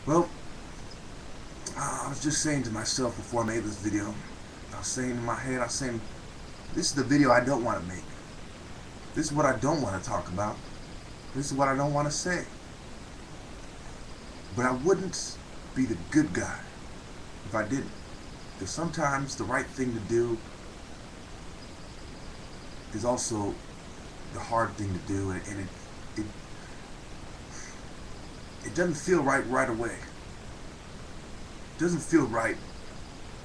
Well, I was just saying to myself before I made this video, I was saying in my head, I was saying, this is the video I don't want to make. This is what I don't want to talk about. This is what I don't want to say. But I wouldn't be the good guy if I didn't. Because sometimes the right thing to do is also the hard thing to do, and it, it doesn't feel right away. It doesn't feel right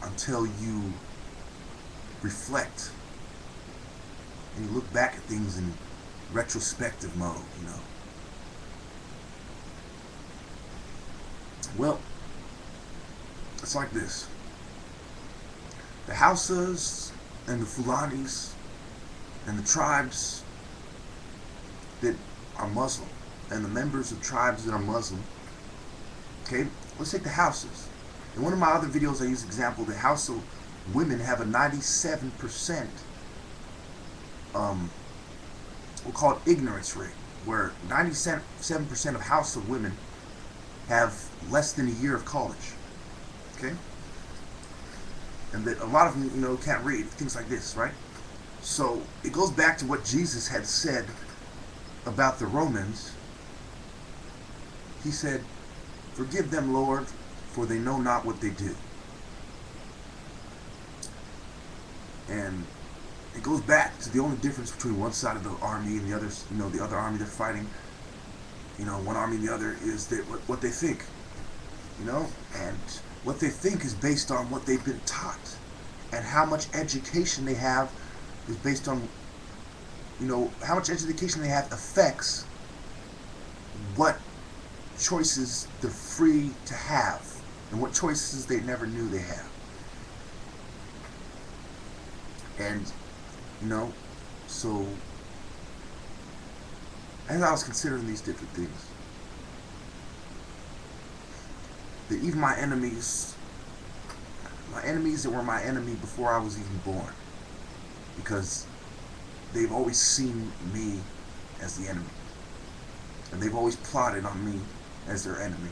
until you reflect and you look back at things in retrospective mode, you know. Well, it's like this. The Hausas and the Fulanis and the tribes that are Muslim and the members of tribes that are Muslim, okay, let's take the Hausas. In one of my other videos I use example, the Hausa women have a 97% we'll call it ignorance rate, where 97% of Hausa women have less than a year of college, okay? And that a lot of them, you know, can't read, things like this, right? So it goes back to what Jesus had said about the Romans. He said, "Forgive them, Lord, for they know not what they do." And it goes back to the only difference between one side of the army and the other, you know, the other army they're fighting, you know, one army and the other, is that what they think, you know, and what they think is based on what they've been taught, and how much education they have is based on, you know, how much education they have affects what choices they're free to have and what choices they never knew they have. And, you know, so as I was considering these different things, that even my enemies that were my enemy before I was even born, because they've always seen me as the enemy, and they've always plotted on me as their enemy.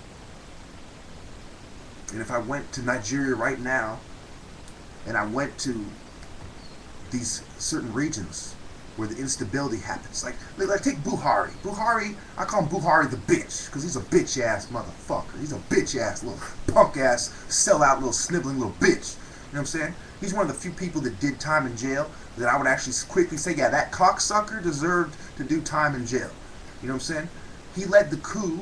And if I went to Nigeria right now, and I went to these certain regions where the instability happens, like take Buhari. I call him Buhari the bitch, because he's a bitch ass motherfucker. He's a bitch ass little punk ass sellout little sniveling little bitch. You know what I'm saying? He's one of the few people that did time in jail that I would actually quickly say, yeah, that cocksucker deserved to do time in jail. You know what I'm saying? He led the coup.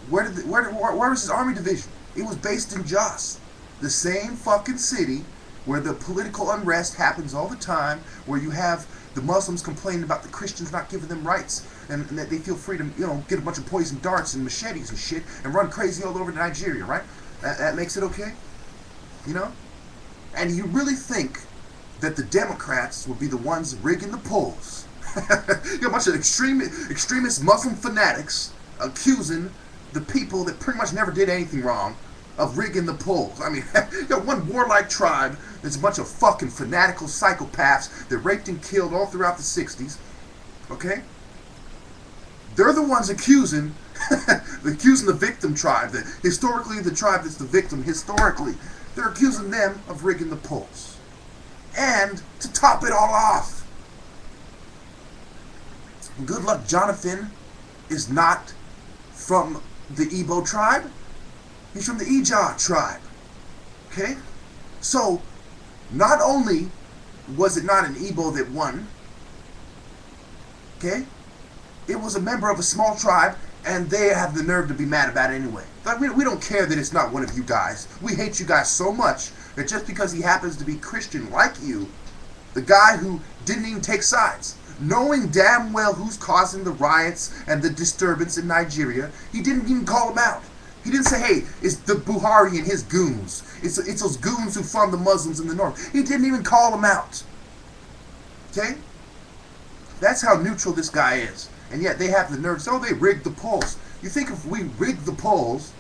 Where was his army division? It was based in Jos, the same fucking city where the political unrest happens all the time, where you have the Muslims complaining about the Christians not giving them rights, and that they feel free to, you know, get a bunch of poison darts and machetes and shit and run crazy all over Nigeria, right? That makes it okay, you know? And you really think that the Democrats will be the ones rigging the polls? You got a bunch of extremist Muslim fanatics accusing the people that pretty much never did anything wrong of rigging the polls. I mean, you got one warlike tribe that's a bunch of fucking fanatical psychopaths that raped and killed all throughout the 60s, okay? They're the ones accusing the victim tribe, that historically the tribe that's the victim historically. They're accusing them of rigging the polls. And to top it all off, good luck Jonathan is not from the Igbo tribe. He's from the Ija tribe. Okay? So, not only was it not an Igbo that won, okay? It was a member of a small tribe, and they have the nerve to be mad about it anyway. Like, we don't care that it's not one of you guys. We hate you guys so much that just because he happens to be Christian like you, the guy who didn't even take sides, knowing damn well who's causing the riots and the disturbance in Nigeria, he didn't even call him out. He didn't say, hey, it's the Buhari and his goons. It's those goons who fund the Muslims in the north. He didn't even call them out. Okay? That's how neutral this guy is. And yet they have the nerve to say, oh, they rigged the polls. You think if we rigged the polls,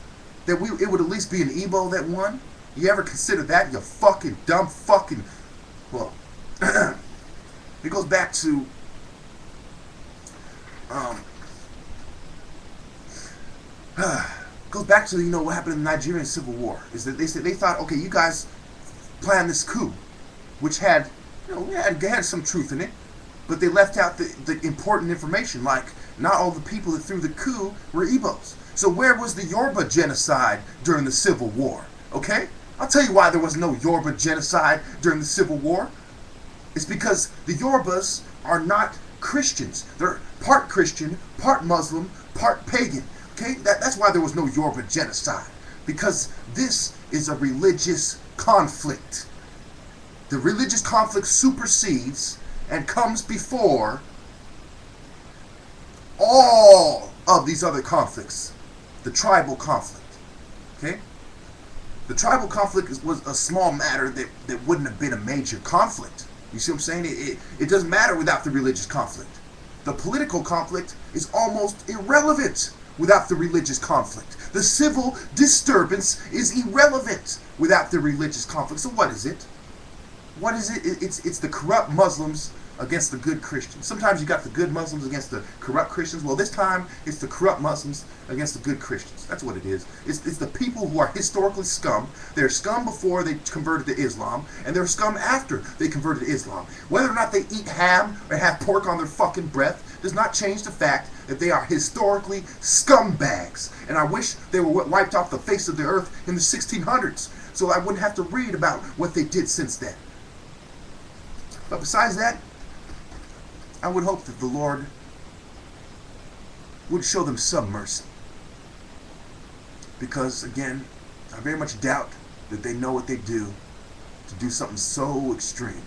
that it would at least be an Igbo that won? You ever consider that? You fucking dumb fucking... Well, it goes back to... Goes back to, what happened in the Nigerian Civil War. Is that they thought, okay, you guys planned this coup, which had, had some truth in it, but they left out the important information, like not all the people that threw the coup were Igbos. So where was the Yoruba genocide during the Civil War? Okay? I'll tell you why there was no Yoruba genocide during the Civil War. It's because the Yorubas are not Christians. They're part Christian, part Muslim, part pagan. Okay? That's why there was no Yoruba genocide. Because this is a religious conflict. The religious conflict supersedes and comes before all of these other conflicts. The tribal conflict. Okay? The tribal conflict was a small matter that wouldn't have been a major conflict. You see what I'm saying? It doesn't matter without the religious conflict. The political conflict is almost irrelevant without the religious conflict. The civil disturbance is irrelevant without the religious conflict. So what is it? What is it? It's the corrupt Muslims against the good Christians. Sometimes you got the good Muslims against the corrupt Christians. Well, this time it's the corrupt Muslims against the good Christians. That's what it is. It's the people who are historically scum. They're scum before they converted to Islam, and they're scum after they converted to Islam. Whether or not they eat ham or have pork on their fucking breath does not change the fact that they are historically scumbags. And I wish they were wiped off the face of the earth in the 1600s, so I wouldn't have to read about what they did since then. But besides that, I would hope that the Lord would show them some mercy. Because, again, I very much doubt that they know what they do to do something so extreme.